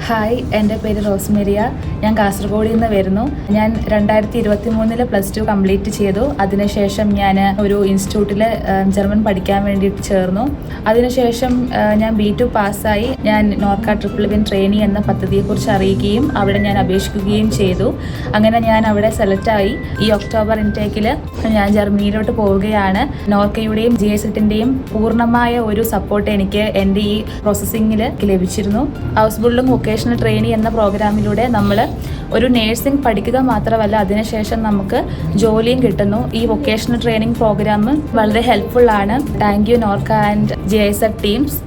Hi, എൻ്റെ പേര് റോസ്മേരിയ. ഞാൻ കാസർഗോഡിൽ നിന്ന് വരുന്നു. ഞാൻ 2023 +2 കംപ്ലീറ്റ് ചെയ്തു. അതിനുശേഷം ഞാൻ ഒരു ഇൻസ്റ്റിറ്റ്യൂട്ടിൽ ജർമ്മൻ പഠിക്കാൻ വേണ്ടിയിട്ട് ചേർന്നു. അതിനുശേഷം ഞാൻ B2 പാസ്സായി. ഞാൻ നോർക്ക ട്രിപ്പിൾ വിൻ ട്രെയിനി എന്ന പദ്ധതിയെക്കുറിച്ച് അറിയുകയും അവിടെ ഞാൻ അപേക്ഷിക്കുകയും ചെയ്തു. അങ്ങനെ ഞാൻ അവിടെ സെലക്റ്റായി. ഈ ഒക്ടോബർ ഇൻടേക്കിൽ ഞാൻ ജർമ്മനിയിലോട്ട് പോവുകയാണ്. നോർക്കയുടെയും GIZ-ൻ്റെയും പൂർണ്ണമായ ഒരു സപ്പോർട്ട് എനിക്ക് എൻ്റെ ഈ പ്രോസസ്സിങ്ങിൽ ലഭിച്ചിരുന്നു. ഹൗസ്ബിൽഡിംഗ് വൊക്കേഷണൽ ട്രെയിനി എന്ന പ്രോഗ്രാമിലൂടെ നമ്മൾ ഒരു നേഴ്സിംഗ് പഠിക്കുക മാത്രമല്ല, അതിനുശേഷം നമുക്ക് ജോലിയും കിട്ടുന്നു. ഈ വൊക്കേഷണൽ ട്രെയിനിങ് പ്രോഗ്രാം വളരെ ഹെൽപ്ഫുൾ ആണ്. Thank you Norka and GIZ teams.